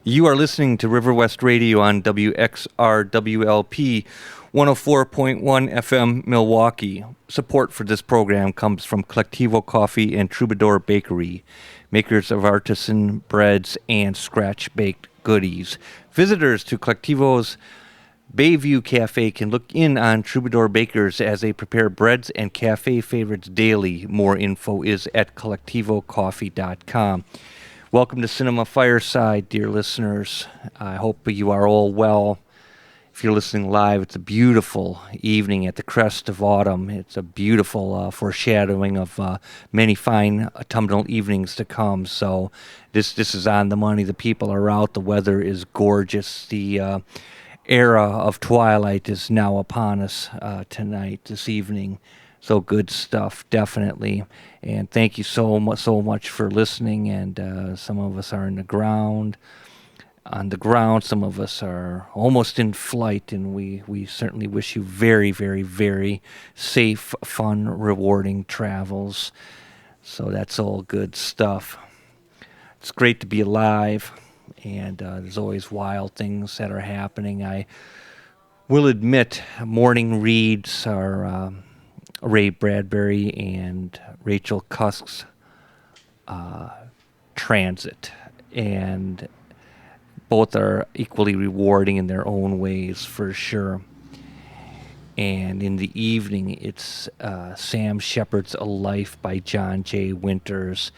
You are listening to River West Radio on WXRWLP 104.1 FM Milwaukee. Support for this program comes from Collectivo Coffee and Troubadour Bakery, makers of artisan breads and scratch-baked goodies. Visitors to Collectivo's Bayview Cafe can look in on Troubadour Bakers as they prepare breads and cafe favorites daily. More info is at collectivocoffee.com. Welcome to Cinema Fireside, dear listeners. I hope you are all well. If you're listening live, it's a beautiful evening at the crest of autumn. It's a beautiful foreshadowing of many fine autumnal evenings to come. So this is on the money. The people are out. The weather is gorgeous. The era of twilight is now upon us this evening. So good stuff, definitely. And thank you so much for listening. And some of us are on the ground. Some of us are almost in flight. And we certainly wish you very, very, very safe, fun, rewarding travels. So that's all good stuff. It's great to be alive. And there's always wild things that are happening. I will admit, morning reads are Ray Bradbury and Rachel Cusk's Transit. And both are equally rewarding in their own ways, for sure. And in the evening, it's Sam Shepard's A Life by John J. Winters.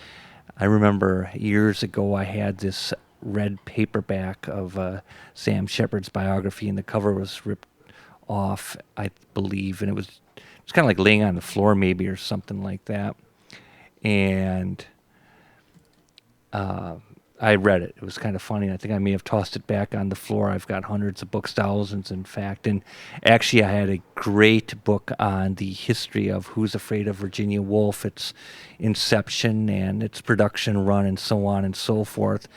I remember years ago I had this red paperback of Sam Shepard's biography, and the cover was ripped off, I believe, and it's kind of like laying on the floor maybe or something like that. And I read it. It was kind of funny. I think I may have tossed it back on the floor. I've got hundreds of books, thousands, in fact. And actually, I had a great book on the history of Who's Afraid of Virginia Woolf, its inception and its production run and so on and so forth.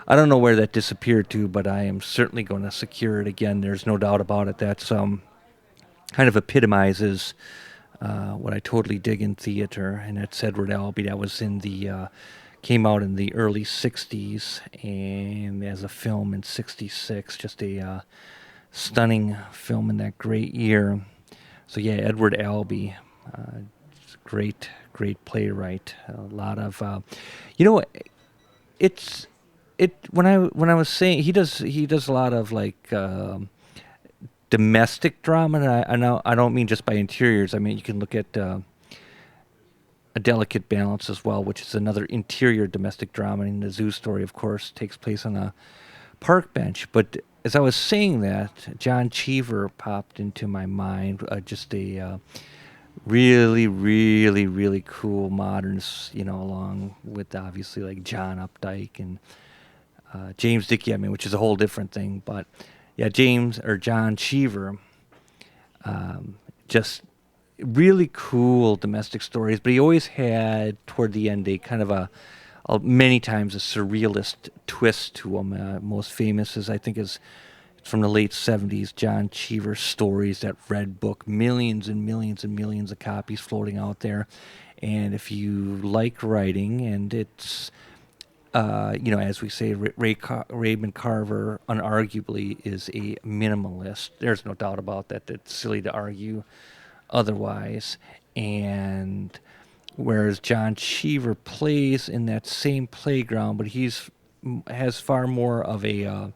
I don't know where that disappeared to, but I am certainly going to secure it again. There's no doubt about it. That's kind of epitomizes what I totally dig in theater, and that's Edward Albee. That was in the came out in the early 60s, and as a film in 66, just a stunning film in that great year. So yeah, Edward Albee, great playwright. A lot of, when I was saying he does a lot of like domestic drama, and I don't mean just by interiors. I mean you can look at A Delicate Balance as well, which is another interior domestic drama. And the Zoo Story, of course, takes place on a park bench. But as I was saying that, John Cheever popped into my mind. Just a really, really, really cool modernist, along with obviously like John Updike and James Dickey. I mean, which is a whole different thing. But yeah, John Cheever, just really cool domestic stories, but he always had toward the end a kind of a many times a surrealist twist to him. Most famous is from the late 70s, John Cheever's Stories, that red book, millions and millions and millions of copies floating out there. And if you like writing, and it's as we say, Raymond Carver unarguably is a minimalist. There's no doubt about that. It's silly to argue otherwise. And whereas John Cheever plays in that same playground, but has far more of a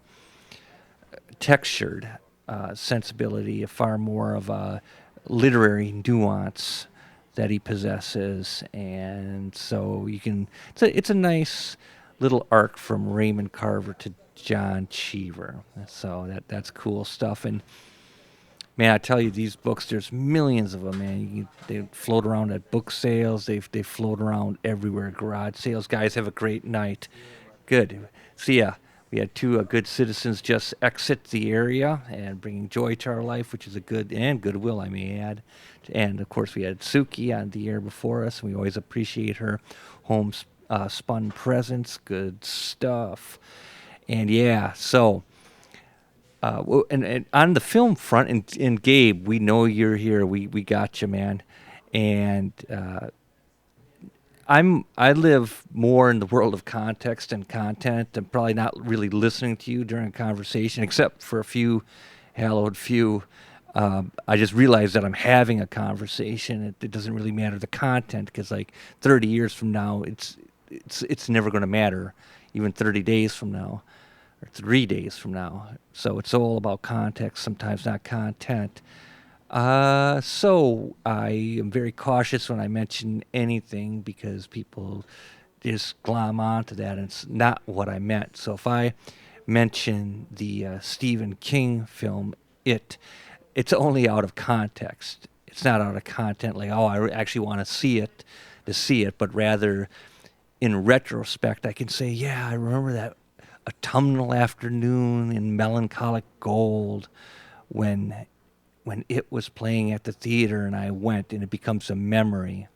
textured sensibility, far more of a literary nuance that he possesses. And so it's a nice little arc from Raymond Carver to John Cheever. So that's cool stuff. And man, I tell you, these books, there's millions of them, man. They float around at book sales. They float around everywhere, garage sales. Guys, have a great night. Good. See ya. We had two good citizens just exit the area and bringing joy to our life, which is a good, and goodwill, I may add. And, of course, we had Suki on the air before us, and we always appreciate her spun presence. Good stuff. And, yeah, so... and on the film front, and Gabe, we know you're here. We got you, man. And I live more in the world of context and content. I'm probably not really listening to you during a conversation, except for a few hallowed few. I just realized that I'm having a conversation. It doesn't really matter the content because like 30 years from now, it's never going to matter, even 30 days from now or 3 days from now. So it's all about context, sometimes not content. So I am very cautious when I mention anything because people just glom onto that, and it's not what I meant. So if I mention the Stephen King film it's only out of context. It's not out of content like, oh, I actually want to see it, but rather in retrospect, I can say, yeah, I remember that autumnal afternoon in melancholic gold when it was playing at the theater and I went, and it becomes a memory.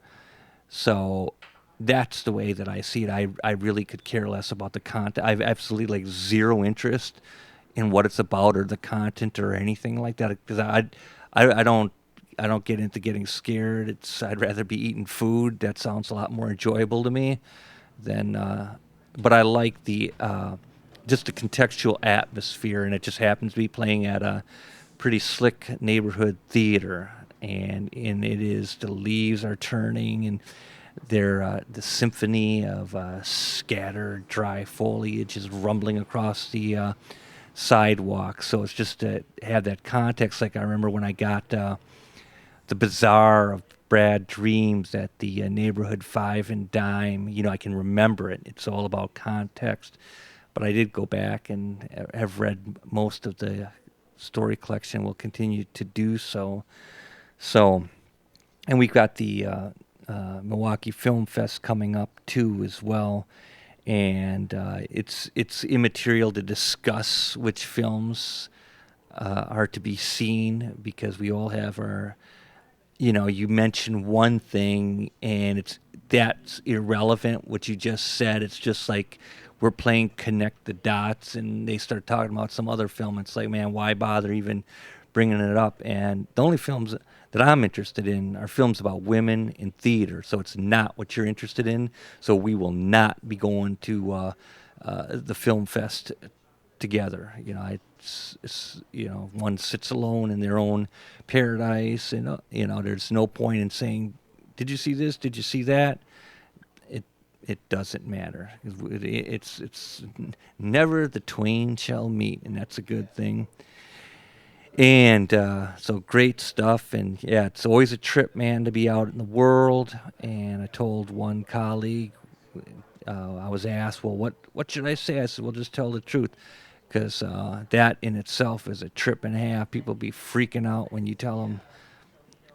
So that's the way that I see it. I really could care less about the content. I've absolutely like zero interest in what it's about or the content or anything like that because I don't get into getting scared. I'd rather be eating food. That sounds a lot more enjoyable to me than. But I like the just the contextual atmosphere, and it just happens to be playing at a pretty slick neighborhood theater, and it is the leaves are turning, and they're the symphony of scattered dry foliage is rumbling across the sidewalk. So it's just to have that context. Like I remember when I got the Bazaar of Brad Dreams at the neighborhood Five and Dime. I can remember it. It's all about context. But I did go back and have read most of the story collection. Will continue to do so. So, and we've got the Milwaukee Film Fest coming up too as well. And it's immaterial to discuss which films are to be seen because we all have our, you mention one thing and that's irrelevant. What you just said, it's just like we're playing connect the dots, and they start talking about some other film. It's like, man, why bother even bringing it up? And the only films that I'm interested in are films about women in theater. So it's not what you're interested in. So we will not be going to the film fest together. One sits alone in their own paradise, and there's no point in saying, "Did you see this? Did you see that?" It doesn't matter. It's never the twain shall meet, and that's a good thing. And so great stuff, and yeah, it's always a trip, man, to be out in the world. And I told one colleague, I was asked, well, what should I say? I said, well, just tell the truth, because that in itself is a trip and a half. People be freaking out when you tell them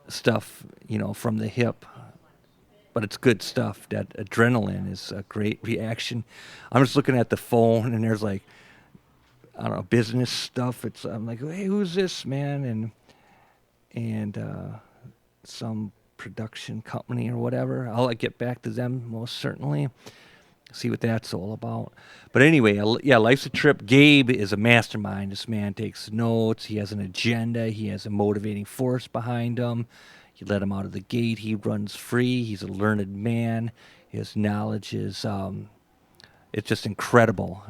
stuff, from the hip. But it's good stuff. That adrenaline is a great reaction. I'm just looking at the phone, and there's like, I don't know, business stuff. I'm like, hey, who's this, man? And some production company or whatever. I'll get back to them most certainly. See what that's all about. But anyway, yeah, life's a trip. Gabe is a mastermind. This man takes notes. He has an agenda. He has a motivating force behind him. You let him out of the gate, he runs free. He's a learned man. His knowledge is it's just incredible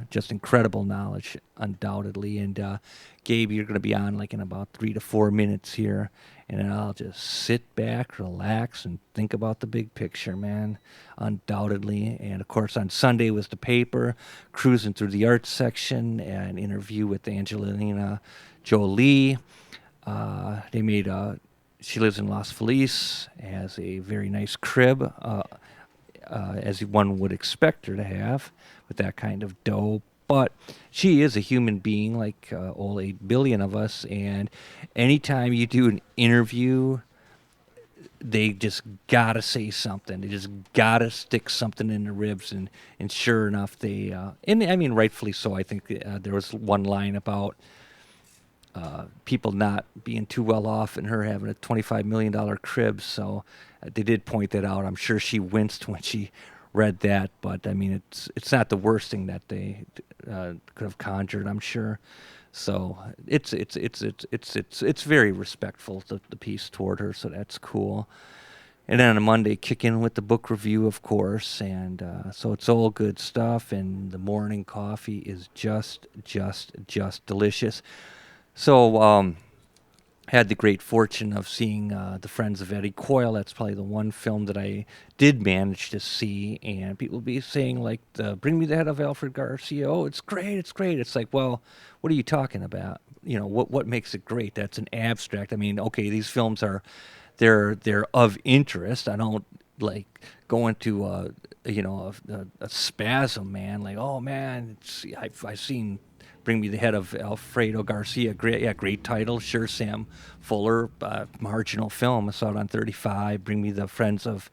knowledge, undoubtedly. And Gabe, you're going to be on like in about 3 to 4 minutes here, and then I'll just sit back, relax, and think about the big picture, man, undoubtedly. And of course, on Sunday was the paper, cruising through the arts section, an interview with Angelina Jolie. They made she lives in Los Feliz, has a very nice crib, as one would expect her to have with that kind of dough. But she is a human being like all 8 billion of us, and anytime you do an interview, they just gotta say something. They just gotta stick something in the ribs, and sure enough, they and I mean rightfully so. I think there was one line about people not being too well off and her having a $25 million crib. So they did point that out. I'm sure she winced when she read that, but I mean, it's not the worst thing that they could have conjured, I'm sure. So it's very respectful, the piece toward her. So that's cool. And then on a Monday, kick in with the book review, of course. And so it's all good stuff. And the morning coffee is just delicious. So had the great fortune of seeing The Friends of Eddie Coyle. That's probably the one film that I did manage to see. And people be saying, like, Bring Me the Head of Alfred Garcia. Oh, it's great, it's great. It's like, well, what are you talking about? You know, what makes it great? That's an abstract. I mean, okay, these films are... They're of interest. I don't like go into a spasm, man. Like, oh man, I've seen Bring Me the Head of Alfredo Garcia. Great title. Sure, Sam Fuller, marginal film. I saw it on 35. Bring Me the Friends of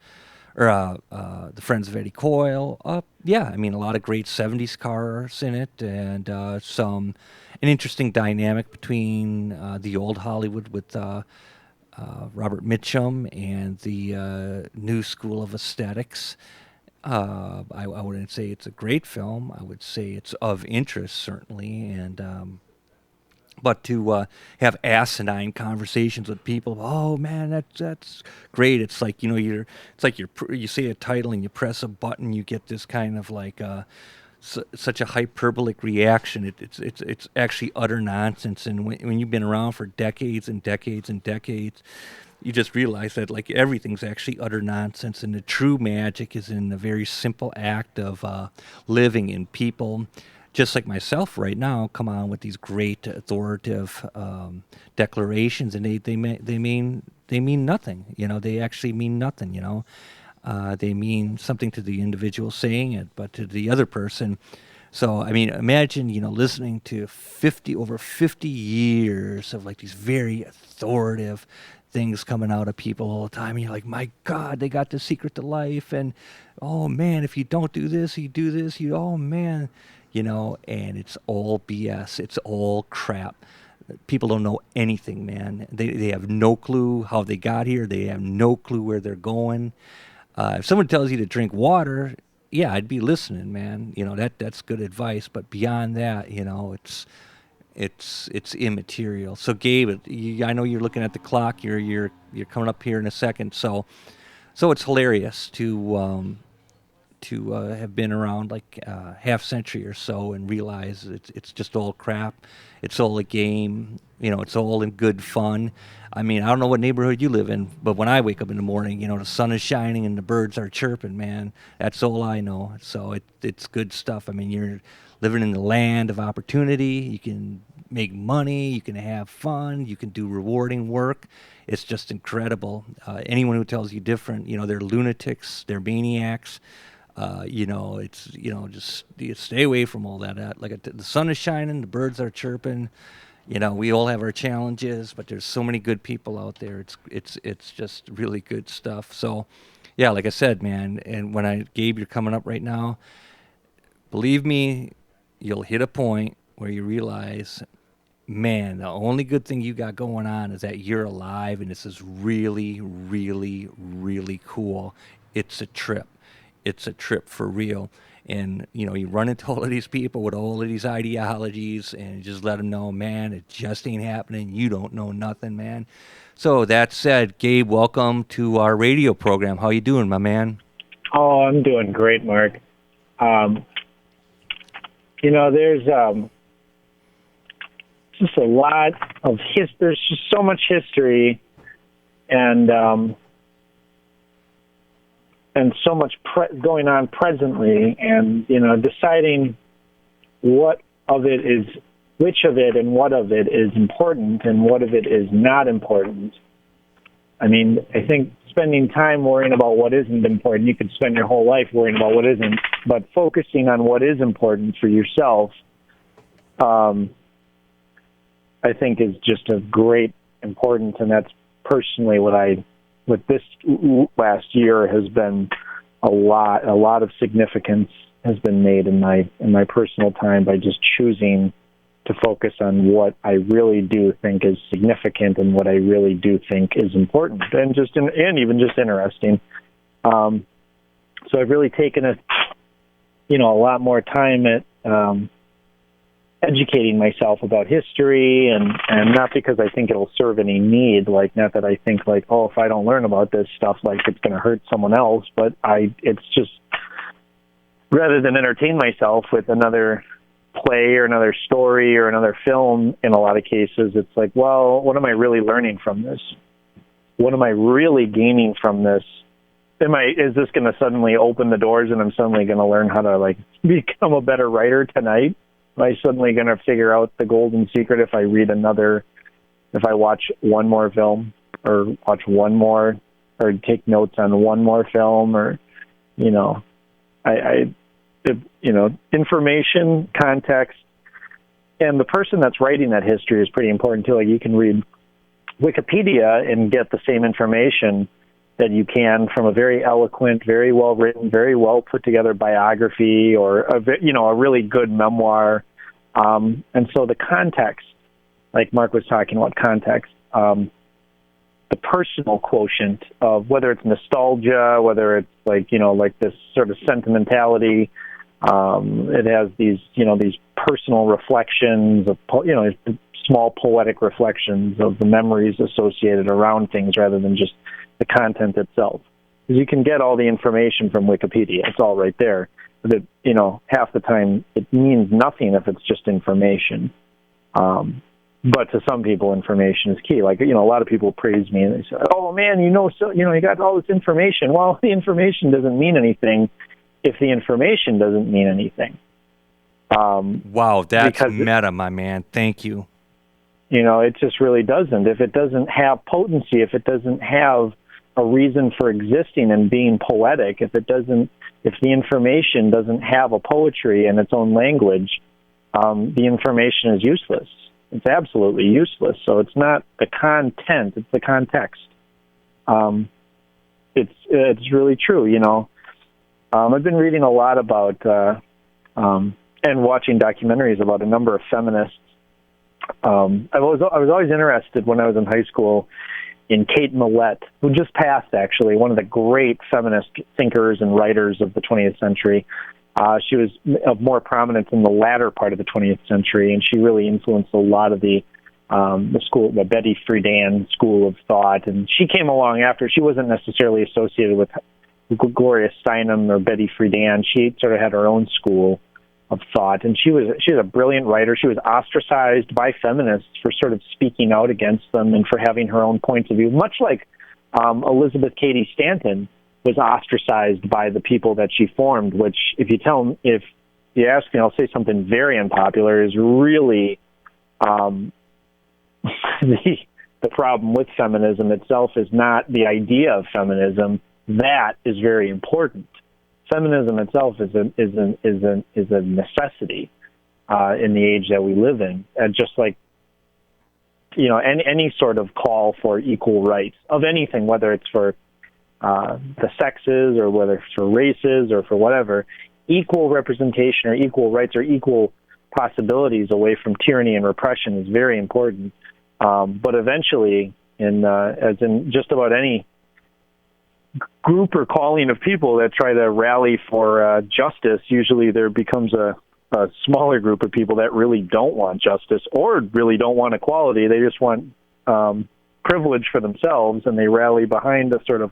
Eddie Coyle. I mean, a lot of great 70s cars in it, and an interesting dynamic between the old Hollywood with Robert Mitchum and the new school of aesthetics. I wouldn't say it's a great film. I would say it's of interest, certainly, and but to have asinine conversations with people, oh man, that's great. It's like you say a title and you press a button, you get this kind of like such a hyperbolic reaction. It's actually utter nonsense. And when you've been around for decades and decades and decades, you just realize that like everything's actually utter nonsense. And the true magic is in the very simple act of living. In people, just like myself right now, come on with these great authoritative declarations, and they mean nothing. They actually mean nothing. They mean something to the individual saying it, but to the other person. So, I mean, imagine, listening to over 50 years of like these very authoritative things coming out of people all the time. And you're like, my God, they got the secret to life. And, oh man, if you don't do this, you do this, oh man, and it's all BS. It's all crap. People don't know anything, man. They have no clue how they got here. They have no clue where they're going. If someone tells you to drink water, yeah, I'd be listening, man. That's good advice. But beyond that, it's immaterial. So, Gabe, I know you're looking at the clock. You're coming up here in a second. So it's hilarious to have been around like half century or so and realize it's just all crap. It's all a game. It's all in good fun. I mean, I don't know what neighborhood you live in, but when I wake up in the morning, the sun is shining and the birds are chirping, man. That's all I know. So it's good stuff. I mean, you're living in the land of opportunity. You can make money. You can have fun. You can do rewarding work. It's just incredible. Anyone who tells you different, they're lunatics. They're maniacs. Just you stay away from all that. Like the sun is shining, the birds are chirping. We all have our challenges, but there's so many good people out there. It's just really good stuff. So, yeah, like I said, man. And Gabe, you're coming up right now. Believe me, you'll hit a point where you realize, man, the only good thing you got going on is that you're alive, and this is really, really, really cool. It's a trip. It's a trip for real. And, you run into all of these people with all of these ideologies and you just let them know, man, it just ain't happening. You don't know nothing, man. So that said, Gabe, welcome to our radio program. How you doing, my man? Oh, I'm doing great, Mark. There's just a lot of history. There's just so much history and so much going on presently, and deciding which of it and what of it is important and what of it is not important. I mean, I think spending time worrying about what isn't important, you could spend your whole life worrying about what isn't, but focusing on what is important for yourself, I think is just of great importance, and that's personally what this last year has been a lot of significance has been made in my personal time by just choosing to focus on what I really do think is significant and what I really do think is important and even just interesting. So I've really taken a lot more time at educating myself about history, and not because I think it'll serve any need, like, not that I think, like, oh, if I don't learn about this stuff, like, it's going to hurt someone else, but it's just, rather than entertain myself with another play or another story or another film, in a lot of cases, it's like, well, what am I really learning from this? What am I really gaining from this? Is this going to suddenly open the doors and I'm suddenly going to learn how to, like, become a better writer tonight? Am I suddenly going to figure out the golden secret if I watch one more film, or watch one more, or take notes on one more film, or, information, context, and the person that's writing that history is pretty important too. Like, you can read Wikipedia and get the same information that you can from a very eloquent, very well written, very well put together biography, or a really good memoir. And so the context, like Mark was talking about, context, the personal quotient of whether it's nostalgia, whether it's like this sort of sentimentality. It has these personal reflections of small poetic reflections of the memories associated around things, rather than just the content itself. Because you can get all the information from Wikipedia; it's all right there. But half the time it means nothing if it's just information. But to some people, information is key. Like, a lot of people praise me and they say, "Oh man, you got all this information." Well, the information doesn't mean anything if the information doesn't mean anything. Wow, that's meta, my man. Thank you. It just really doesn't. If it doesn't have potency, if it doesn't have a reason for existing and being poetic, if the information doesn't have a poetry in its own language, the information is useless. It's absolutely useless. So it's not the content, it's the context. It's really true, I've been reading a lot about and watching documentaries about a number of feminists. I was always interested when I was in high school in Kate Millett, who just passed, actually, one of the great feminist thinkers and writers of the 20th century. She was of more prominence in the latter part of the 20th century, and she really influenced a lot of the Betty Friedan school of thought. And she came along after. She wasn't necessarily associated with Gloria Steinem or Betty Friedan. She sort of had her own school of thought, and she was a brilliant writer. She was ostracized by feminists for sort of speaking out against them and for having her own points of view, much like Elizabeth Cady Stanton was ostracized by the people that she formed, which, if you ask me, I'll say something very unpopular, is really the problem with feminism itself is not the idea of feminism. That is very important. Feminism itself is a necessity in the age that we live in, and just like any sort of call for equal rights of anything, whether it's for the sexes or whether it's for races or for whatever, equal representation or equal rights or equal possibilities away from tyranny and repression is very important. But eventually, as in just about any group or calling of people that try to rally for justice, usually there becomes a smaller group of people that really don't want justice or really don't want equality. They just want privilege for themselves, and they rally behind a sort of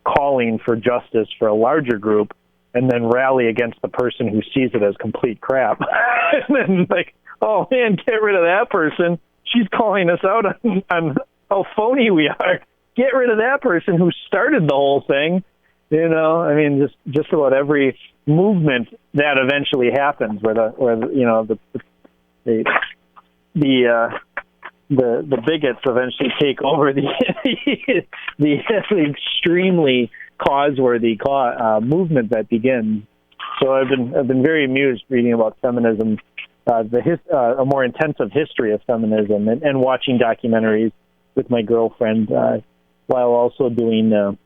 calling for justice for a larger group, and then rally against the person who sees it as complete crap. And then, like, oh man, get rid of that person. She's calling us out on how phony we are. Get rid of that person who started the whole thing. Just about every movement that eventually happens, where the bigots eventually take over the extremely cause-worthy movement that begins. So I've been very amused reading about feminism, a more intensive history of feminism, and watching documentaries with my girlfriend, while also doing a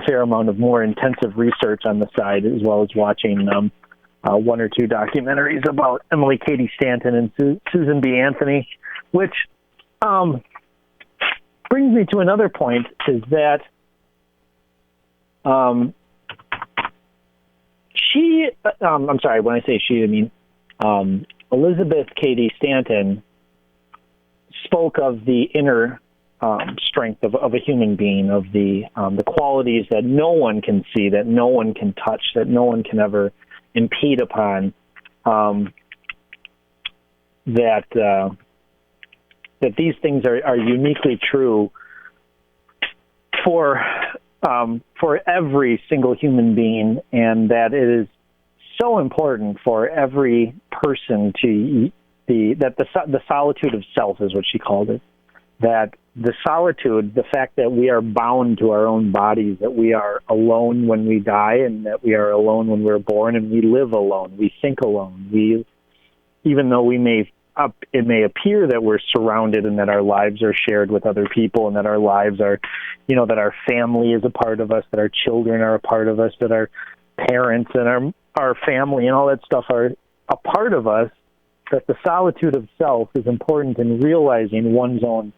fair amount of more intensive research on the side, as well as watching one or two documentaries about Emily Cady Stanton and Susan B. Anthony, which brings me to another point, is that she, I'm sorry, when I say she, I mean Elizabeth Cady Stanton spoke of the inner strength of a human being, of the qualities that no one can see, that no one can touch, that no one can ever impede upon, that these things are uniquely true for every single human being, and that it is so important for every person that the solitude of self is what she called it, that the solitude, the fact that we are bound to our own bodies, that we are alone when we die, and that we are alone when we're born, and we live alone, we think alone, even though it may appear that we're surrounded and that our lives are shared with other people, and that our lives are, that our family is a part of us, that our children are a part of us, that our parents and our family and all that stuff are a part of us, that the solitude of self is important in realizing one's own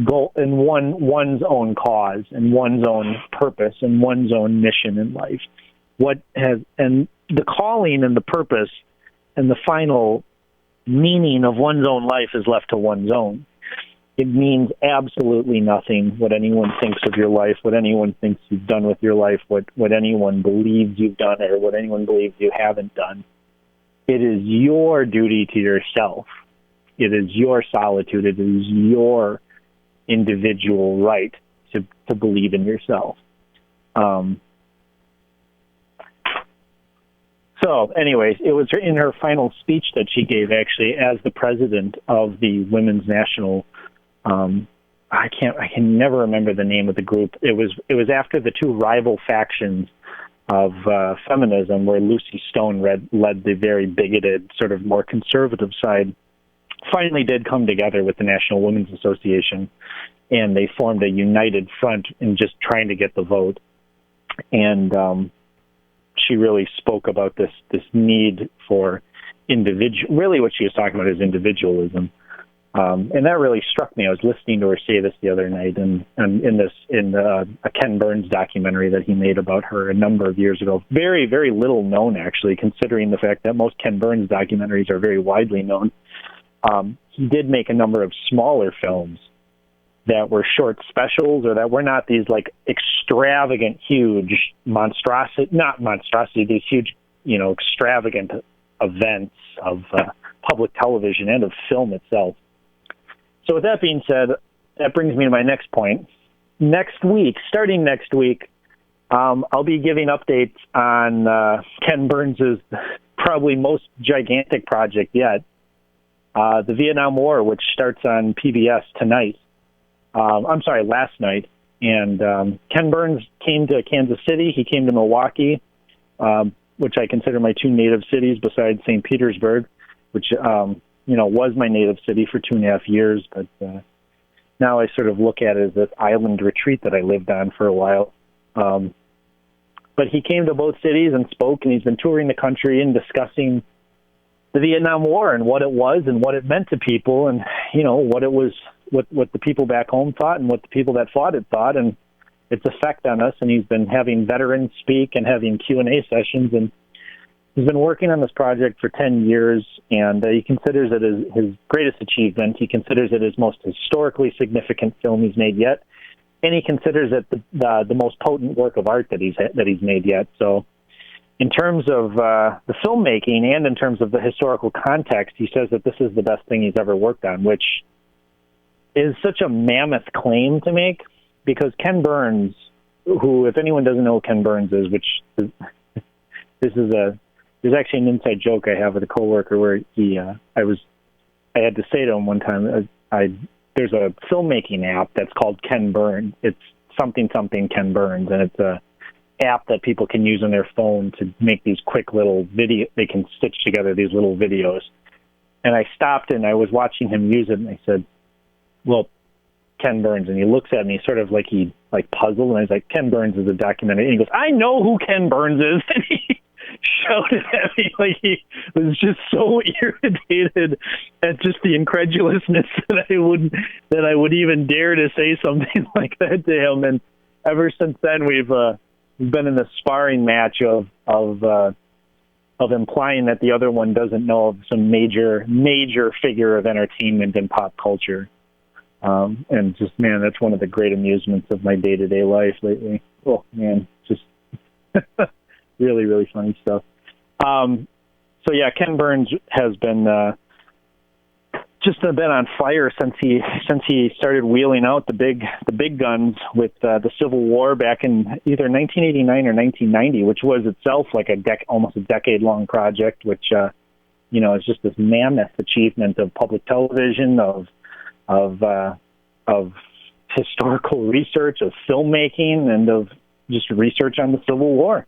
goal and one's own cause and one's own purpose and one's own mission in life. And the calling and the purpose and the final meaning of one's own life is left to one's own. It means absolutely nothing what anyone thinks of your life, what anyone thinks you've done with your life, what anyone believes you've done, or what anyone believes you haven't done. It is your duty to yourself. It is your solitude. It is your individual right to believe in yourself. So, anyways, it was in her final speech that she gave, actually, as the president of the Women's National. I can never remember the name of the group. It was after the two rival factions of feminism, where Lucy Stone led the very bigoted, sort of more conservative side, finally did come together with the National Women's Association, and they formed a united front in just trying to get the vote. And she really spoke about this need for really what she was talking about is individualism. And that really struck me. I was listening to her say this the other night, and in a Ken Burns documentary that he made about her a number of years ago. Very, very little known, actually, considering the fact that most Ken Burns documentaries are very widely known. He did make a number of smaller films that were short specials, or that were not these like extravagant, huge these huge, extravagant events of public television and of film itself. So with that being said, that brings me to my next point. Starting next week, I'll be giving updates on Ken Burns' probably most gigantic project yet, the Vietnam War, which starts on PBS tonight. Last night. And Ken Burns came to Kansas City. He came to Milwaukee, which I consider my two native cities besides St. Petersburg, which was my native city for 2.5 years. But now I sort of look at it as this island retreat that I lived on for a while. But he came to both cities and spoke, and he's been touring the country and discussing the Vietnam War and what it was and what it meant to people, and what it was, what the people back home thought and what the people that fought it thought, and its effect on us. And he's been having veterans speak and having Q&A sessions, and he's been working on this project for 10 years, and he considers it his greatest achievement. He considers it his most historically significant film he's made yet, and he considers it the most potent work of art that he's made yet. So in terms of the filmmaking and in terms of the historical context, he says that this is the best thing he's ever worked on, which is such a mammoth claim to make, because Ken Burns, who, if anyone doesn't know who Ken Burns is, which is, there's actually an inside joke I have with a coworker where I had to say to him one time, there's a filmmaking app that's called Ken Burns. It's something Ken Burns, and it's a app that people can use on their phone to make these quick little they can stitch together these little videos. And I stopped and I was watching him use it, and I said, well, Ken Burns. And he looks at me sort of like he puzzled, and I was like, Ken Burns is a documentary. And he goes, I know who Ken Burns is. And he shouted at me like he was just so irritated at just the incredulousness that I would even dare to say something like that to him. And ever since then, we've been in a sparring match of of implying that the other one doesn't know of some major figure of entertainment and pop culture. And just, man, that's one of the great amusements of my day-to-day life lately. Oh, man, just really, really funny stuff. So, yeah, Ken Burns has been just been on fire since he started wheeling out the big guns with the Civil War back in either 1989 or 1990, which was itself like almost a decade-long project, which is just this mammoth achievement of public television, of historical research, of filmmaking, and of just research on the Civil War.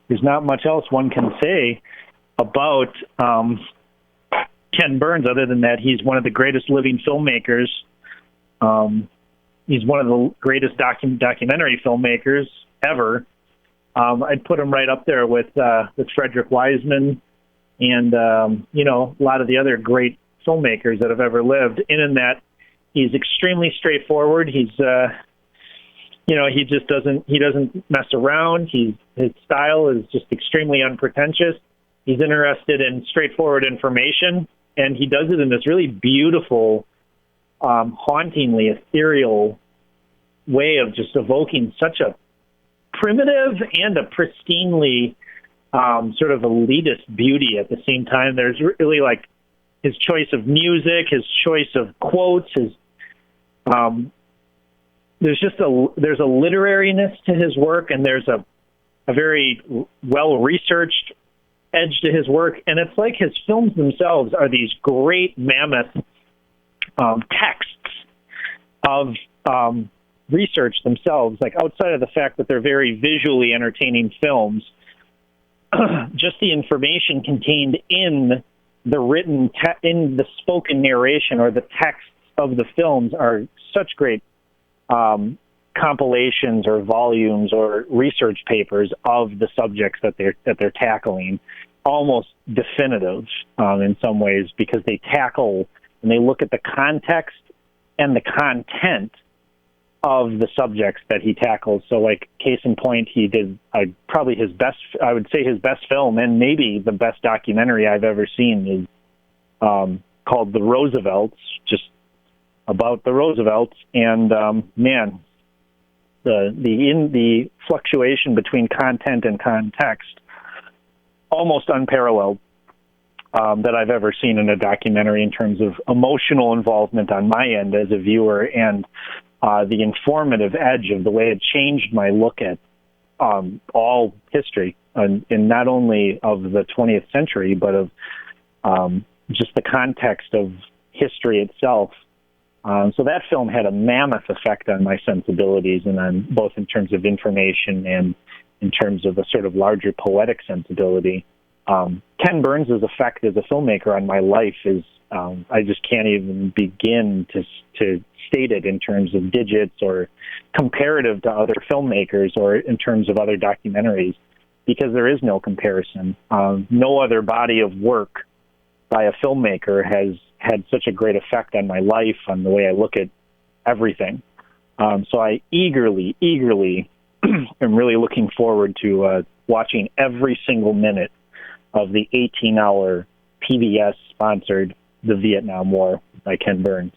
There's not much else one can say about Ken Burns other than that he's one of the greatest living filmmakers. He's one of the greatest documentary filmmakers ever. I'd put him right up there with Frederick Wiseman and a lot of the other great filmmakers that have ever lived. In that he's extremely straightforward. He doesn't mess around. His style is just extremely unpretentious. He's interested in straightforward information, and he does it in this really beautiful, hauntingly ethereal way of just evoking such a primitive and a pristinely sort of elitist beauty at the same time. There's really like his choice of music, his choice of quotes, there's a literariness to his work, and there's a very well-researched edge to his work. And it's like his films themselves are these great mammoth texts of research themselves. Like, outside of the fact that they're very visually entertaining films, just the information contained in the in the spoken narration or the texts of the films are such great compilations or volumes or research papers of the subjects that they're tackling, almost definitive in some ways, because they tackle and they look at the context and the content of the subjects that he tackles. So, like, case in point, he did probably his best film, and maybe the best documentary I've ever seen, is called The Roosevelts, just about the Roosevelts. And man, the fluctuation between content and context, almost unparalleled, that I've ever seen in a documentary in terms of emotional involvement on my end as a viewer, and the informative edge of the way it changed my look at all history, and not only of the 20th century, but of just the context of history itself. So that film had a mammoth effect on my sensibilities, and on both in terms of information and in terms of a sort of larger poetic sensibility. Ken Burns' effect as a filmmaker on my life is, I just can't even begin to state it in terms of digits or comparative to other filmmakers or in terms of other documentaries, because there is no comparison. No other body of work by a filmmaker has had such a great effect on my life, on the way I look at everything. So I eagerly am really looking forward to watching every single minute of the 18-hour PBS-sponsored The Vietnam War by Ken Burns.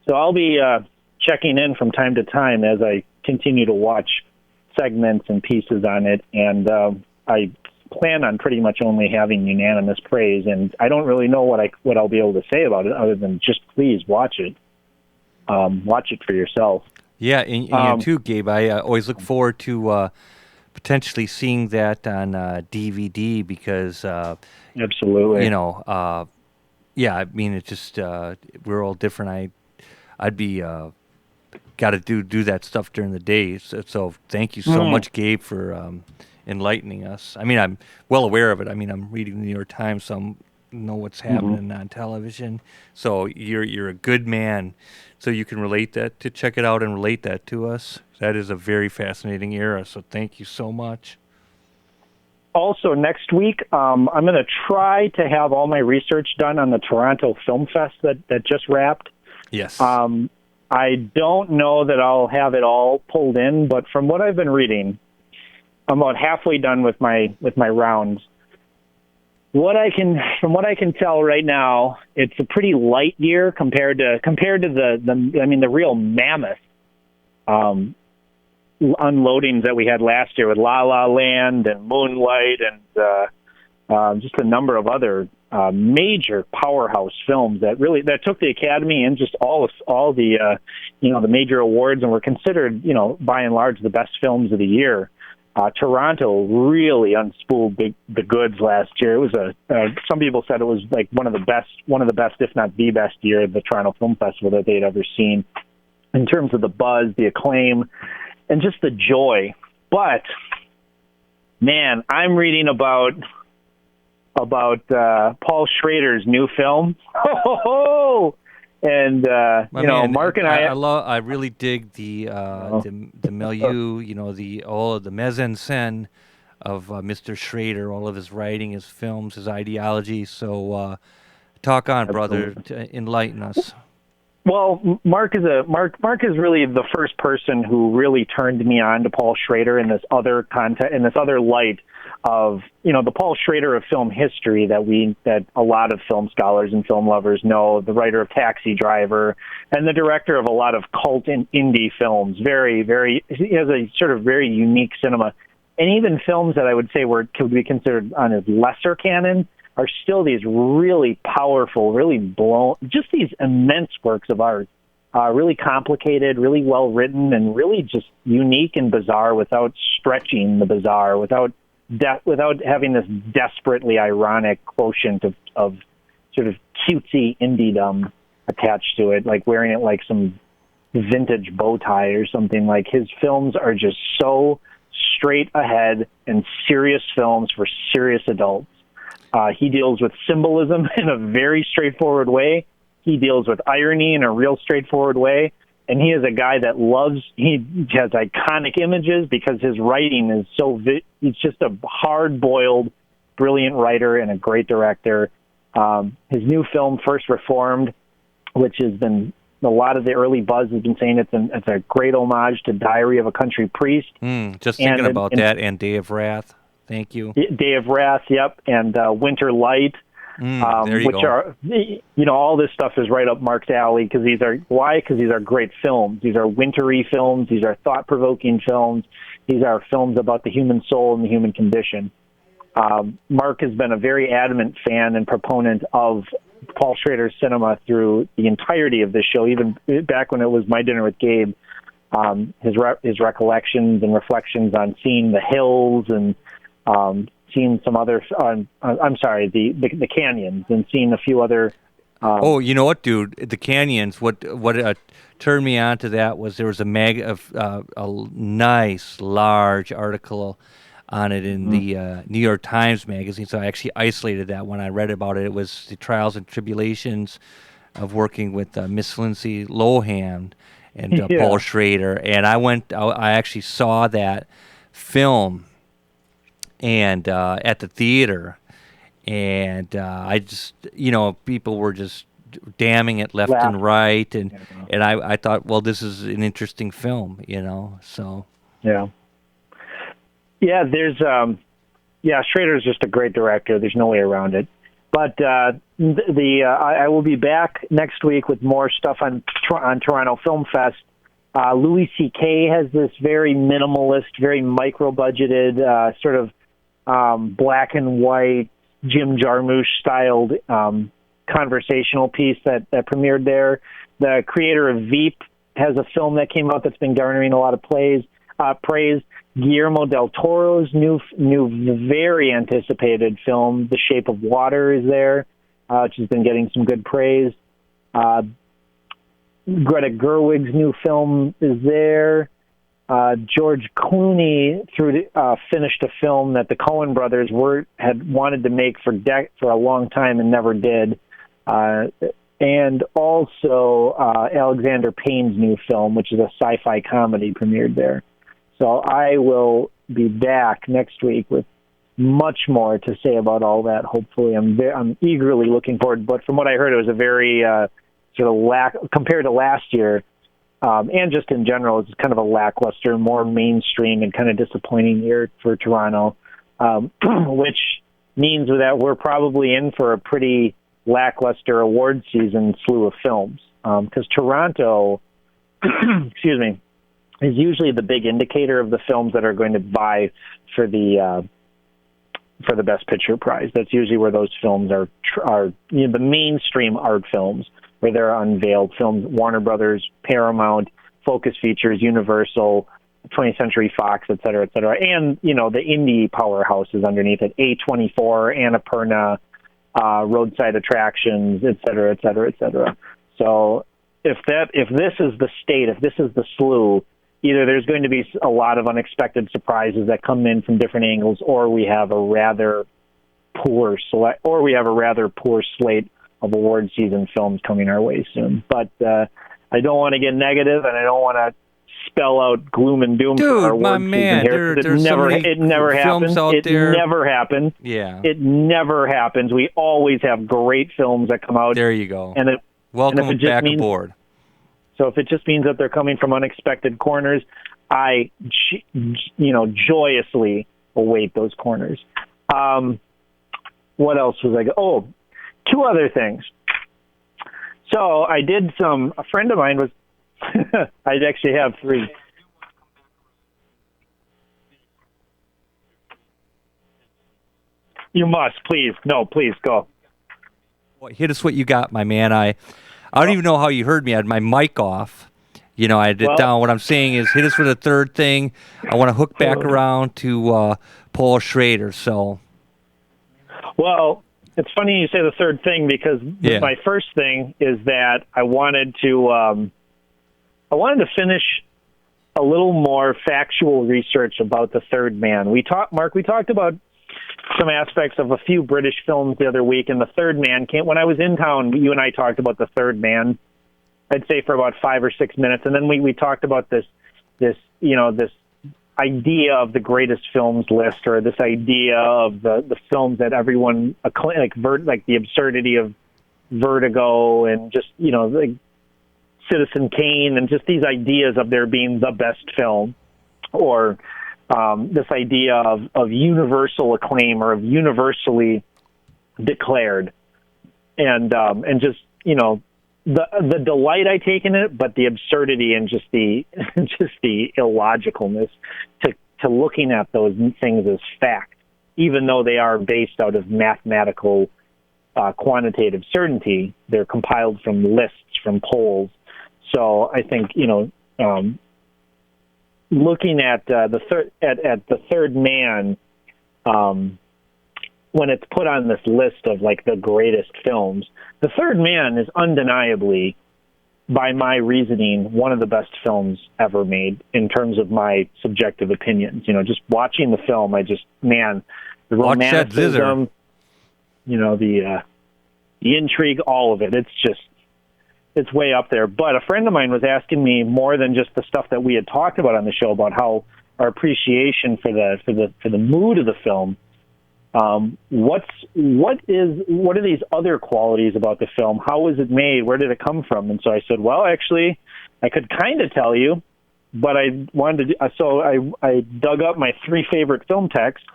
So I'll be checking in from time to time as I continue to watch segments and pieces on it, and I plan on pretty much only having unanimous praise, and I don't really know what I'll be able to say about it other than just please watch it. Watch it for yourself. Yeah, and you too, Gabe. I always look forward to potentially seeing that on DVD, because absolutely, yeah, I mean, it's just we're all different. I'd be got to do that stuff during the day. So thank you so much, Gabe, for enlightening us. I mean, I'm well aware of it. I mean, I'm reading the New York Times, so I know what's happening on television. So you're a good man. So you can relate that, to check it out and relate that to us. That is a very fascinating era. So thank you so much. Also, next week, I'm going to try to have all my research done on the Toronto Film Fest that just wrapped. Yes. I don't know that I'll have it all pulled in, but from what I've been reading, I'm about halfway done with my rounds. From what I can tell right now, it's a pretty light year compared to the real mammoth unloadings that we had last year with La La Land and Moonlight and just a number of other major powerhouse films that took the Academy and just all the the major awards and were considered by and large the best films of the year. Toronto really unspooled the goods last year. It was some people said it was like one of the best, if not the best year of the Toronto Film Festival that they'd ever seen in terms of the buzz, the acclaim, and just the joy. But man, I'm reading about Paul Schrader's new film. And Mark and I really dig the milieu, all of the mise en scène of Mr. Schrader, all of his writing, his films, his ideology. So talk on, brother, to enlighten us. Well, Mark is really the first person who really turned me on to Paul Schrader in this other light of the Paul Schrader of film history that a lot of film scholars and film lovers know, the writer of Taxi Driver and the director of a lot of cult and indie films. He has a sort of very unique cinema, and even films that I would say could be considered on his lesser canon are still these really powerful, really just these immense works of art, really complicated, really well written, and really just unique and bizarre without stretching the bizarre, without having this desperately ironic quotient of sort of cutesy indie-dom attached to it, like wearing it like some vintage bow tie or something. Like, his films are just so straight ahead and serious films for serious adults. He deals with symbolism in a very straightforward way. He deals with irony in a real straightforward way. And he is a guy that he has iconic images because his writing is he's just a hard-boiled, brilliant writer and a great director. His new film, First Reformed, which has been, a lot of the early buzz has been saying it's a great homage to Diary of a Country Priest. Just thinking about that, and Day of Wrath. Thank you. Day of Wrath, yep, and Winter Light. There you which go. are, all this stuff is right up Mark's alley because these are great films. These are wintry films. These are thought-provoking films. These are films about the human soul and the human condition. Mark has been a very adamant fan and proponent of Paul Schrader's cinema through the entirety of this show, even back when it was My Dinner with Gabe. His recollections and reflections on seeing The Hills and seen some other, the canyons, and seen a few other. You know what, dude? The canyons. What turned me on to that was there was a nice large article on it in the New York Times magazine. So I actually isolated that when I read about it. It was the trials and tribulations of working with Miss Lindsay Lohan and Paul Schrader, and I actually saw that film. And at the theater, and I just, people were just damning it left and right, and I thought, well, this is an interesting film, so. There's, Schrader's just a great director. There's no way around it. But I will be back next week with more stuff on Toronto Film Fest. Louis C.K. has this very minimalist, very micro-budgeted sort of black and white, Jim Jarmusch-styled conversational piece that premiered there. The creator of Veep has a film that came out that's been garnering a lot of praise. Guillermo del Toro's new very anticipated film, The Shape of Water, is there, which has been getting some good praise. Greta Gerwig's new film is there. George Clooney finished a film that the Coen brothers had wanted to make for a long time and never did. And also Alexander Payne's new film, which is a sci-fi comedy, premiered there. So I will be back next week with much more to say about all that. Hopefully, I'm eagerly looking forward. But from what I heard, it was a very compared to last year. And just in general, it's kind of a lackluster, more mainstream and kind of disappointing year for Toronto, which means that we're probably in for a pretty lackluster award season slew of films. Because Toronto, excuse me, is usually the big indicator of the films that are going to vie for the Best Picture prize. That's usually where those films are the mainstream art films, where they're unveiled films. Warner Brothers, Paramount, Focus Features, Universal, 20th Century Fox, et cetera, and the indie powerhouses underneath it: A24, Annapurna, Roadside Attractions, et cetera, et cetera, et cetera. So if this is the state, if this is the slew, either there's going to be a lot of unexpected surprises that come in from different angles, or we have a rather poor slate of award season films coming our way soon. But I don't want to get negative, and I don't want to spell out gloom and doom for our award season here. It never happens. It never happens. Yeah. It never happens. We always have great films that come out. There you go. Welcome back aboard. So if it just means that they're coming from unexpected corners, I, joyously await those corners. What else was I? Two other things. So I did a friend of mine was, I actually have three. You must, please. No, please, go. Hit us what you got, my man. I don't even know how you heard me. I had my mic off. I had it down. What I'm saying is hit us with a third thing. I want to hook back around to Paul Schrader. So. Well, it's funny you say the third thing, because my first thing is that I wanted to finish a little more factual research about The Third Man. Mark, we talked about some aspects of a few British films the other week, and The Third Man came when I was in town. You and I talked about The Third Man, I'd say for about 5 or 6 minutes, and then we talked about this idea of the greatest films list, or this idea of the films that everyone like the absurdity of Vertigo, and just like Citizen Kane, and just these ideas of there being the best film, or this idea of universal acclaim, or of universally declared, and just the delight I take in it, but the absurdity and just the illogicalness to looking at those things as fact, even though they are based out of mathematical quantitative certainty. They're compiled from lists, from polls. So I think looking at the Third Man, when it's put on this list of like the greatest films, The Third Man is undeniably, by my reasoning, one of the best films ever made in terms of my subjective opinions. Just watching the film, the romanticism, the intrigue, all of it. It's way up there. But a friend of mine was asking me more than just the stuff that we had talked about on the show, about how our appreciation for the mood of the film. What are these other qualities about the film? How was it made? Where did it come from? And so I said, well, actually, I could kind of tell you, but I wanted to. So I dug up my 3 favorite film texts,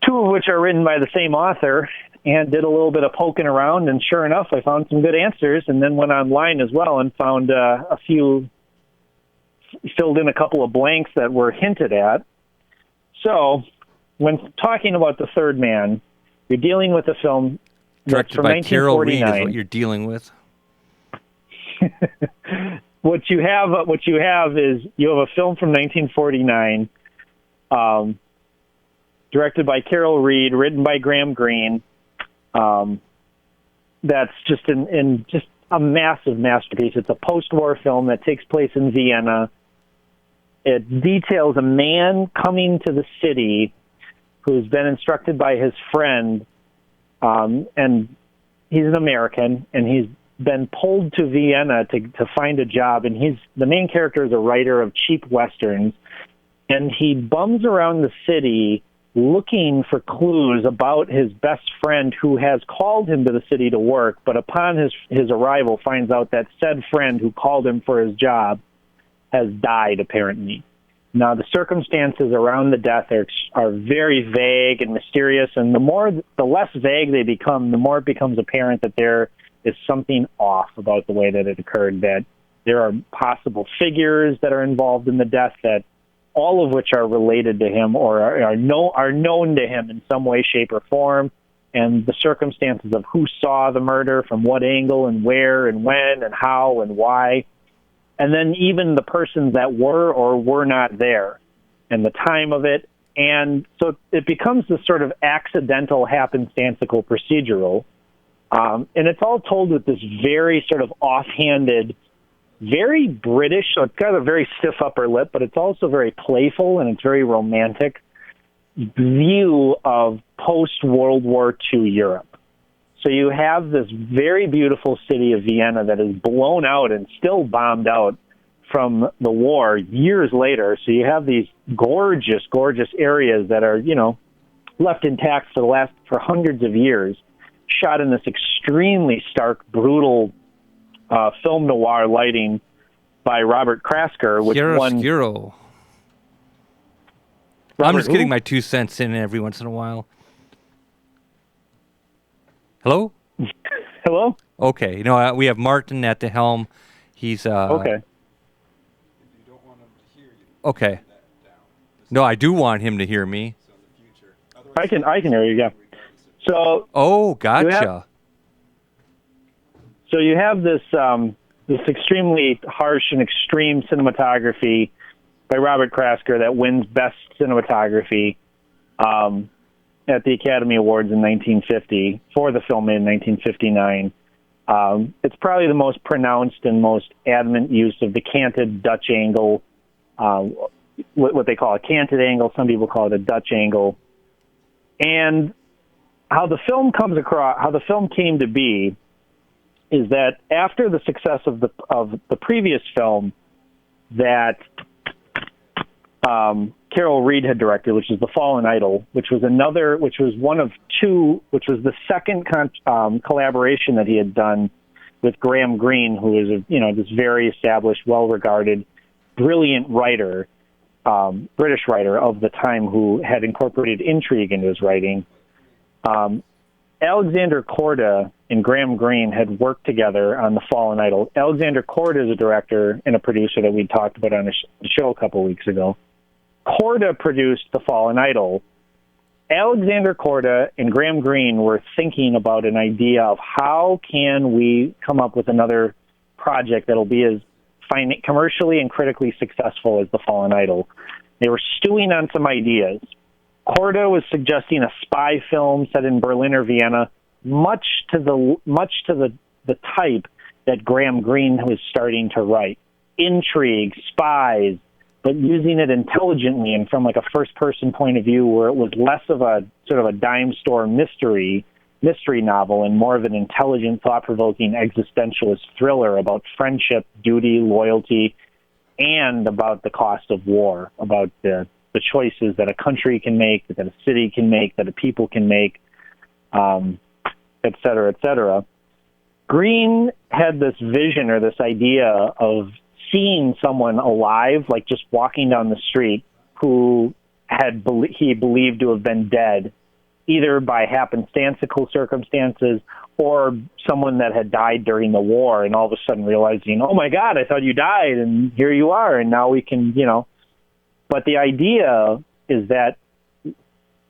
2 of which are written by the same author, and did a little bit of poking around, and sure enough, I found some good answers, and then went online as well and found a few, filled in a couple of blanks that were hinted at. So when talking about The Third Man, you're dealing with a film directed from by Carol Reed is 1949. what you're dealing with. What you have is a film from 1949, directed by Carol Reed, written by Graham Greene. That's just just a massive masterpiece. It's a post-war film that takes place in Vienna. It details a man coming to the city who's been instructed by his friend, and he's an American, and he's been pulled to Vienna to find a job, and the main character is a writer of cheap westerns, and he bums around the city looking for clues about his best friend who has called him to the city to work, but upon his arrival finds out that said friend who called him for his job has died, apparently. Now, the circumstances around the death are very vague and mysterious, and the less vague they become, the more it becomes apparent that there is something off about the way that it occurred, that there are possible figures that are involved in the death, that all of which are related to him or are known to him in some way, shape, or form, and the circumstances of who saw the murder, from what angle, and where, and when, and how, and why. And then even the persons that were or were not there and the time of it. And so it becomes this sort of accidental, happenstantical procedural. And it's all told with this very sort of offhanded, very British, so it's got a very stiff upper lip, but it's also very playful and it's very romantic view of post-World War II Europe. So you have this very beautiful city of Vienna that is blown out and still bombed out from the war years later. So you have these gorgeous, gorgeous areas that are, left intact for hundreds of years, shot in this extremely stark, brutal film noir lighting by Robert Krasker, which won. I'm just getting my 2 cents in every once in a while. Hello? Hello? Okay. We have Martin at the helm. He's okay. Okay. No, I do want him to hear me. I can hear you, yeah. So. Oh, gotcha. So you have this extremely harsh and extreme cinematography by Robert Krasker that wins Best Cinematography at the Academy Awards in 1950 for the film made in 1959. It's probably the most pronounced and most adamant use of the canted Dutch angle, what they call a canted angle. Some people call it a Dutch angle. And how the film came to be is that after the success of the previous film that Carol Reed had directed, which is The Fallen Idol, which was the second collaboration that he had done with Graham Greene, who is this very established, well-regarded, brilliant writer, British writer of the time, who had incorporated intrigue into his writing. Alexander Korda and Graham Greene had worked together on The Fallen Idol. Alexander Korda is a director and a producer that we talked about on the show a couple weeks ago. Korda produced The Fallen Idol. Alexander Korda and Graham Greene were thinking about an idea of how can we come up with another project that'll be as commercially and critically successful as The Fallen Idol. They were stewing on some ideas. Korda was suggesting a spy film set in Berlin or Vienna, much to the type that Graham Greene was starting to write. Intrigue, spies, but using it intelligently and from like a first-person point of view, where it was less of a sort of a dime store mystery novel and more of an intelligent, thought-provoking existentialist thriller about friendship, duty, loyalty, and about the cost of war, about the choices that a country can make, that a city can make, that a people can make, et cetera, et cetera. Greene had this vision or this idea of seeing someone alive, like just walking down the street, who he believed to have been dead, either by happenstantical circumstances or someone that had died during the war, and all of a sudden realizing, oh my God, I thought you died, and here you are, and now we can, But the idea is that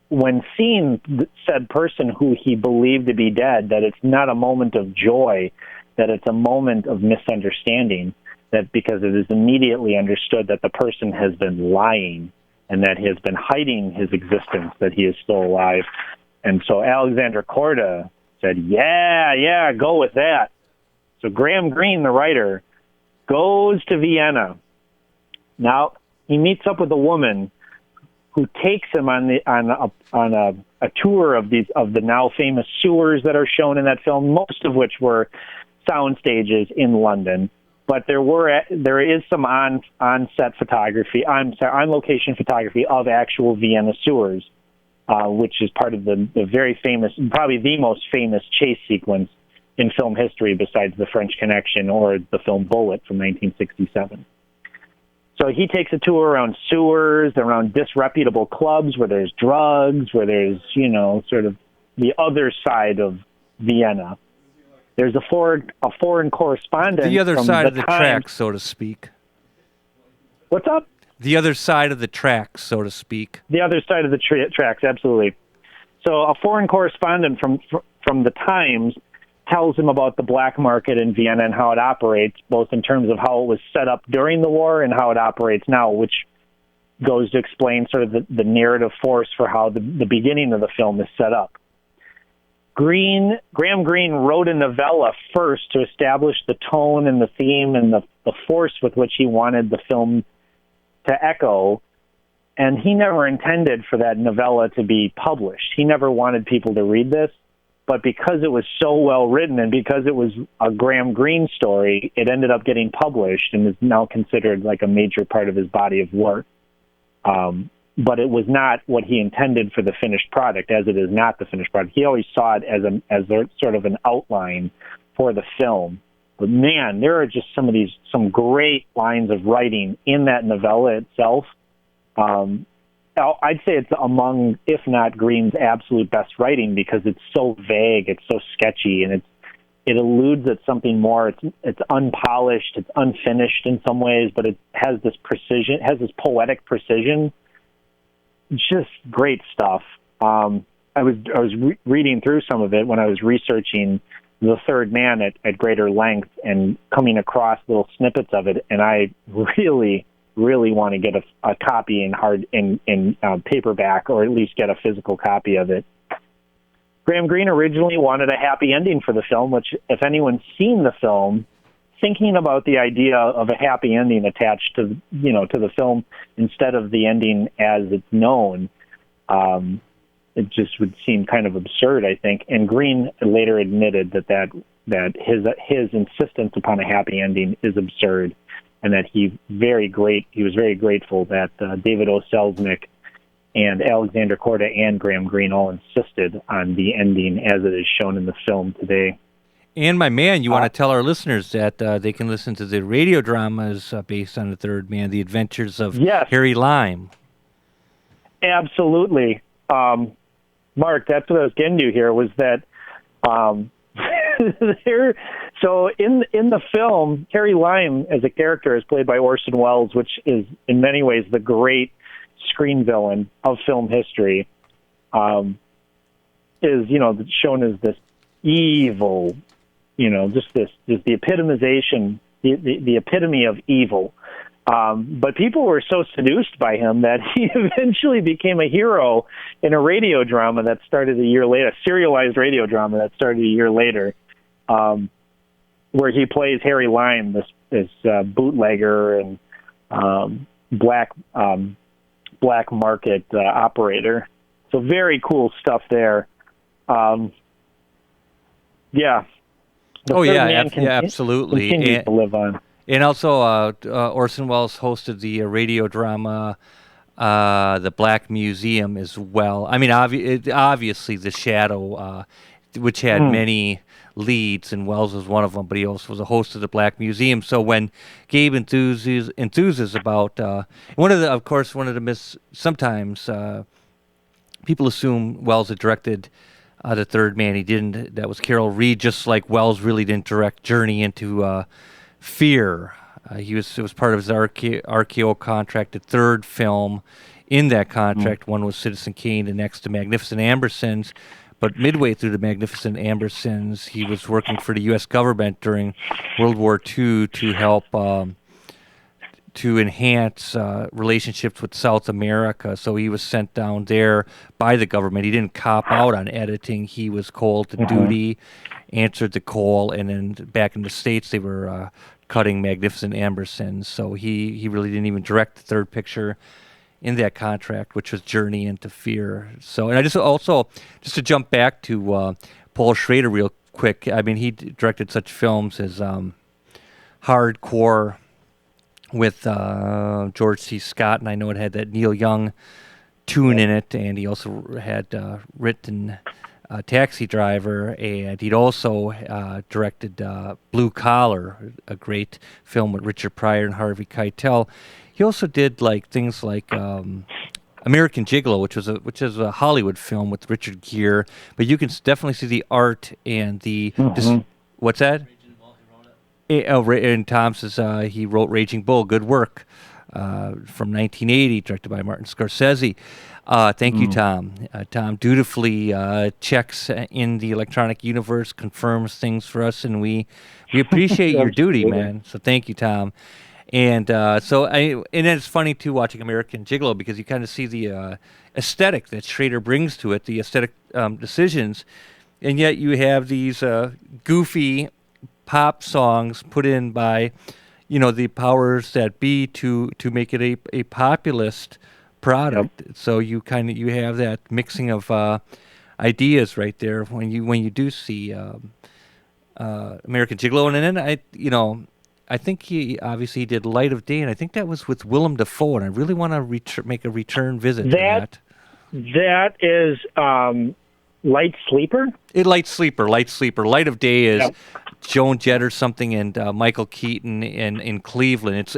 when seeing said person who he believed to be dead, that it's not a moment of joy, that it's a moment of misunderstanding, that because it is immediately understood that the person has been lying and that he has been hiding his existence, that he is still alive. And so Alexander Korda said, yeah, go with that. So Graham Greene, the writer, goes to Vienna. Now, he meets up with a woman who takes him on a tour of the now famous sewers that are shown in that film, most of which were sound stages in London. But there is some on-set photography, on location photography of actual Vienna sewers, which is part of the very famous, probably the most famous chase sequence in film history, besides The French Connection or the film Bullet from 1967. So he takes a tour around sewers, around disreputable clubs where there's drugs, where there's, sort of the other side of Vienna. There's a foreign correspondent. The other from side the of the Times. tracks, so to speak. What's up? The other side of the tracks, so to speak. The other side of the tracks, absolutely. So a foreign correspondent from the Times tells him about the black market in Vienna and how it operates, both in terms of how it was set up during the war and how it operates now, which goes to explain sort of the narrative force for how the beginning of the film is set up. Graham Greene wrote a novella first to establish the tone and the theme and the force with which he wanted the film to echo, and he never intended for that novella to be published. He never wanted people to read this, but because it was so well written and because it was a Graham Greene story, it ended up getting published and is now considered like a major part of his body of work. But it was not what he intended for the finished product, as it is not the finished product. He always saw it as a sort of an outline for the film. But man, there are just some great lines of writing in that novella itself. I'd say it's among, if not Greene's absolute best writing, because it's so vague, it's so sketchy, and it alludes at something more. It's unpolished, it's unfinished in some ways, but it has this precision, it has this poetic precision. Just great stuff. I was reading through some of it when I was researching The Third Man at greater length and coming across little snippets of it, and I really want to get a copy in paperback, or at least get a physical copy of it. Graham Greene originally wanted a happy ending for the film, which, if anyone's seen the film, thinking about the idea of a happy ending attached to the film instead of the ending as it's known, it just would seem kind of absurd, I think. And Greene later admitted that his insistence upon a happy ending is absurd, and that he was very grateful that David O. Selznick and Alexander Korda and Graham Greene all insisted on the ending as it is shown in the film today. And my man, you want to tell our listeners that they can listen to the radio dramas based on The Third Man, The Adventures of Harry Lime. Absolutely. Mark, that's what I was getting to here, was that so in the film, Harry Lime as a character is played by Orson Welles, which is in many ways the great screen villain of film history, is shown as this evil, just the epitomization, the epitome of evil. But people were so seduced by him that he eventually became a hero in a radio drama that started a year later, a serialized radio drama that started a year later, where he plays Harry Lime, this bootlegger and black market operator. So very cool stuff there. Absolutely. Continues to live on. And also, Orson Welles hosted the radio drama, The Black Museum, as well. I mean, obviously, The Shadow, which had many leads, and Welles was one of them, but he also was a host of The Black Museum. So when Gabe enthuses about sometimes people assume Welles had directed The Third Man. He didn't. That was Carol Reed, just like Welles really didn't direct Journey into Fear. It was part of his RKO contract, the third film in that contract. One was Citizen Kane, the next to Magnificent Ambersons. But midway through the Magnificent Ambersons, he was working for the U.S. government during World War II to help to enhance relationships with South America. So he was sent down there by the government. He didn't cop out on editing. He was called to duty, answered the call, and then back in the States they were cutting Magnificent Ambersons. So he really didn't even direct the third picture in that contract, which was Journey into Fear. So, and I just to jump back to Paul Schrader real quick. I mean, he directed such films as Hardcore with George C. Scott, and I know it had that Neil Young tune in it, and he also had written Taxi Driver, and he'd also directed Blue Collar, a great film with Richard Pryor and Harvey Keitel. He also did like things like American Gigolo, which is a Hollywood film with Richard Gere, but you can definitely see the art and the what's that? And Tom says he wrote Raging Bull. Good work. From 1980, directed by Martin Scorsese. Thank you, Tom. Tom dutifully checks in the electronic universe, confirms things for us, and we appreciate your duty, man. So thank you, Tom. And and it's funny too watching American Gigolo because you kind of see the aesthetic that Schrader brings to it, the aesthetic decisions, and yet you have these goofy pop songs put in by the powers that be to make it a populist product. Yep. So you have that mixing of ideas right there when you do see American Gigolo, and then I think he obviously did Light of Day, and I think that was with Willem Dafoe, and I really want to make a return visit to that. That is Light Sleeper? Light Sleeper. Light of Day is Joan Jett or something, and Michael Keaton in Cleveland.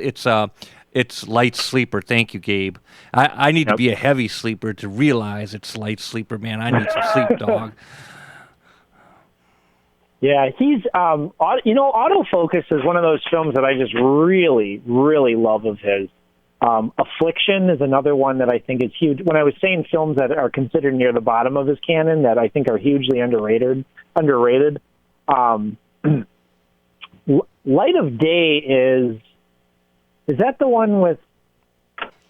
It's Light Sleeper. Thank you, Gabe. I need to be a heavy sleeper to realize it's Light Sleeper, man. I need some sleep, dog. Yeah, he's Autofocus is one of those films that I just really, really love of his. Affliction is another one that I think is huge. When I was saying films that are considered near the bottom of his canon that I think are hugely underrated. Light of Day is that the one with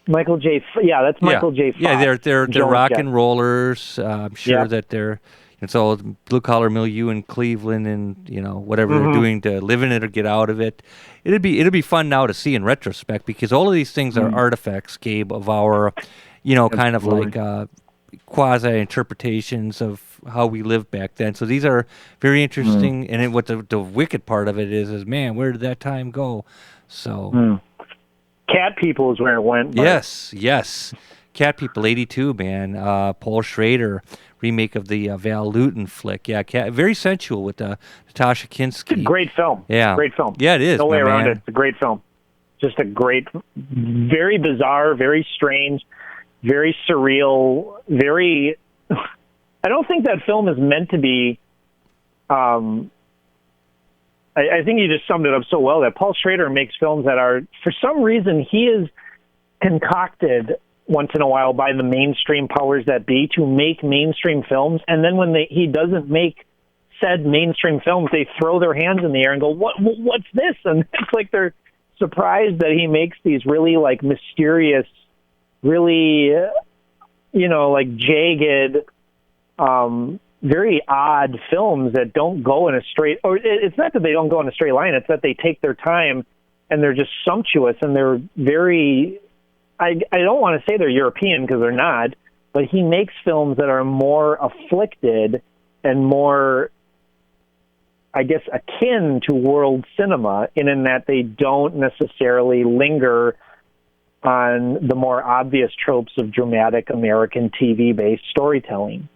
Michael J. Yeah, that's Michael J. Fox. Yeah, they're rock and rollers. I'm sure that they're. It's all blue collar milieu in Cleveland, and whatever they're doing to live in it or get out of it. It'd be fun now to see in retrospect because all of these things are artifacts, Gabe, of our, kind of like quasi interpretations of how we lived back then. So these are very interesting. And what the wicked part of it is man, where did that time go? So, Cat People is where it went. Yes, Cat People '82, man. Paul Schrader. Remake of the Val Lewton flick. Yeah, very sensual with Natasha Kinski. Great film. Yeah. Great film. Yeah, it is. No way around it. It's a great film. Just a great, very bizarre, very strange, very surreal, very... I don't think that film is meant to be... I think you just summed it up so well that Paul Schrader makes films that are, for some reason, he is concocted once in a while by the mainstream powers that be to make mainstream films, and then when he doesn't make said mainstream films, they throw their hands in the air and go, what's this? And it's like they're surprised that he makes these really like mysterious, really like jagged, very odd films that don't go in a straight, or it's not that they don't go in a straight line, it's that they take their time and they're just sumptuous and they're very... I don't want to say they're European because they're not, but he makes films that are more afflicted and more, I guess, akin to world cinema in that they don't necessarily linger on the more obvious tropes of dramatic American TV-based storytelling.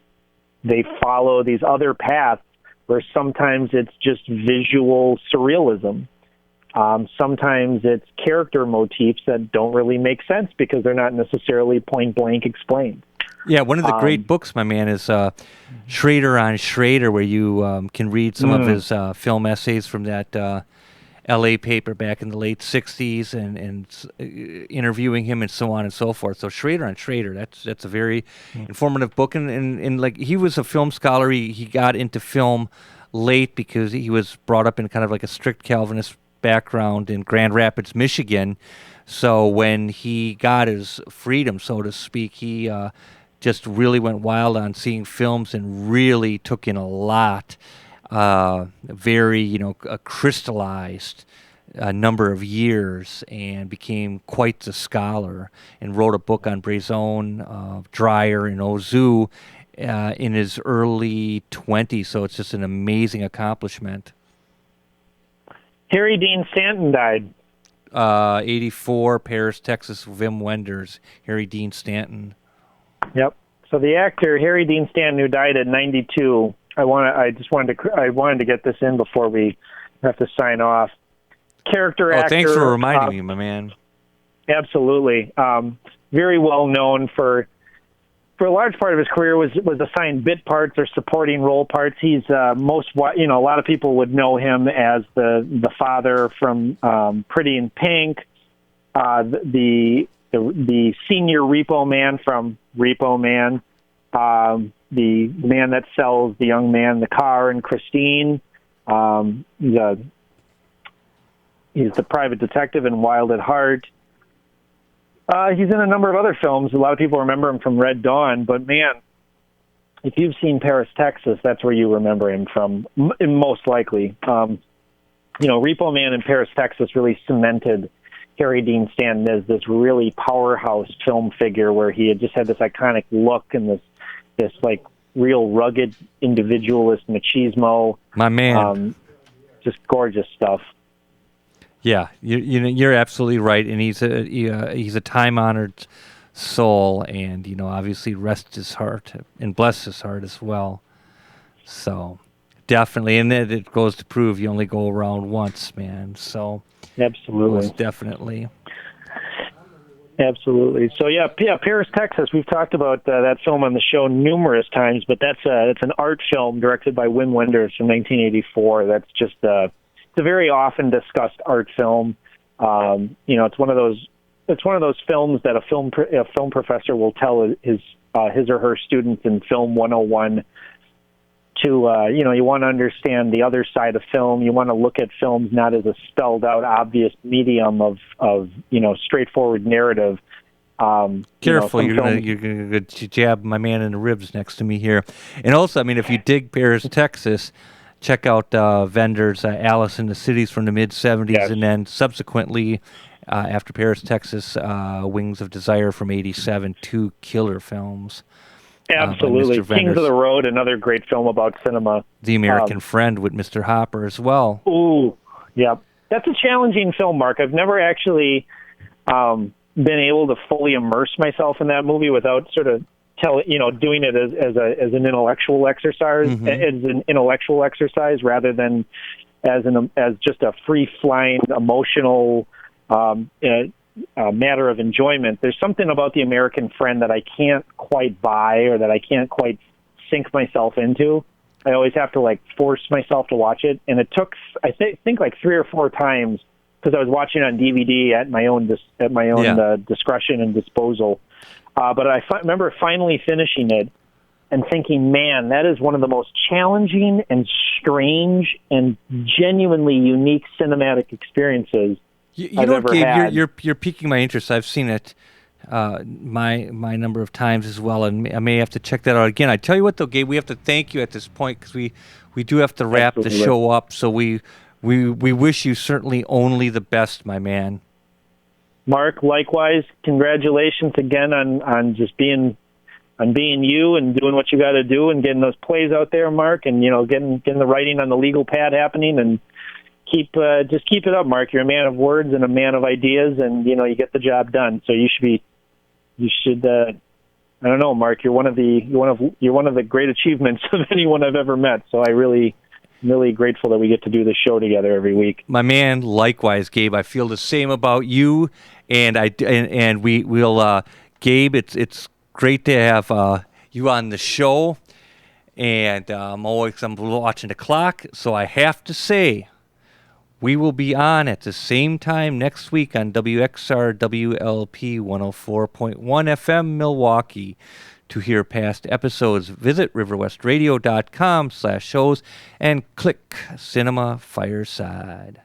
They follow these other paths where sometimes it's just visual surrealism. Sometimes it's character motifs that don't really make sense because they're not necessarily point blank explained. Yeah, one of the great books, my man, is Schrader on Schrader, where you can read some of his film essays from that L.A. paper back in the late 60s and interviewing him and so on and so forth. So Schrader on Schrader, that's a very informative book. And like he was a film scholar. He got into film late because he was brought up in kind of like a strict Calvinist background in Grand Rapids, Michigan. So when he got his freedom, so to speak, he just really went wild on seeing films and really took in a lot. Very, crystallized a number of years and became quite the scholar and wrote a book on Brazon, Dreyer, and Ozu in his early 20s. So it's just an amazing accomplishment. Harry Dean Stanton died. 84, Paris, Texas, Wim Wenders, Harry Dean Stanton. Yep. So the actor Harry Dean Stanton, who died at 92. I wanted to get this in before we have to sign off. Character actor. Thanks for reminding me, my man. absolutely. Very well known for a large part of his career was assigned bit parts or supporting role parts. He's a lot of people would know him as the father from Pretty in Pink, the senior repo man from Repo Man, the man that sells the young man the car in Christine. He's the private detective in Wild at Heart. He's in a number of other films. A lot of people remember him from Red Dawn, but man, if you've seen Paris, Texas, that's where you remember him from, most likely. Repo Man in Paris, Texas really cemented Harry Dean Stanton as this really powerhouse film figure where he had just had this iconic look and this like real rugged individualist machismo. My man. Just gorgeous stuff. Yeah, you're absolutely right, and he's a time-honored soul, and obviously rest his heart and bless his heart as well. So definitely, and it goes to prove you only go around once, man. So absolutely, most definitely, absolutely. So yeah, Paris, Texas. We've talked about that film on the show numerous times, but it's an art film directed by Wim Wenders from 1984. That's just it's a very often discussed art film. It's one of those films that a film professor will tell his or her students in Film 101 to you want to understand the other side of film. You want to look at films not as a spelled out obvious medium of straightforward narrative. Careful, you're gonna jab my man in the ribs next to me here. And also, if you dig Paris, Texas, check out Vendor's Alice in the Cities from the mid-'70s, yes. And then subsequently, after Paris, Texas, Wings of Desire from '87, two killer films. Absolutely. Kings of the Road, another great film about cinema. The American Friend with Mr. Hopper as well. Ooh, yeah. That's a challenging film, Mark. I've never actually been able to fully immerse myself in that movie without sort of doing it as an intellectual exercise, rather than as just a free-flying emotional matter of enjoyment. There's something about The American Friend that I can't quite buy or that I can't quite sink myself into. I always have to force myself to watch it, and it took I think 3 or 4 times because I was watching it on DVD at my own discretion and disposal. But I remember finally finishing it and thinking, man, that is one of the most challenging and strange and genuinely unique cinematic experiences I've ever had. You're piquing my interest. I've seen it my number of times as well, and I may have to check that out again. I tell you what, though, Gabe, we have to thank you at this point because we do have to wrap the show up. So we wish you certainly only the best, my man. Mark, likewise, congratulations again on just being you and doing what you got to do and getting those plays out there, Mark, and getting the writing on the legal pad happening, and keep it up, Mark. You're a man of words and a man of ideas, and you get the job done. So you should I don't know, Mark. You're one of the great achievements of anyone I've ever met. So I really grateful that we get to do this show together every week. My man, likewise, Gabe. I feel the same about you, and we'll Gabe. It's great to have you on the show, and I'm watching the clock, so I have to say we will be on at the same time next week on WXR WLP 104.1 FM Milwaukee. To hear past episodes, visit riverwestradio.com/shows and click Cinema Fireside.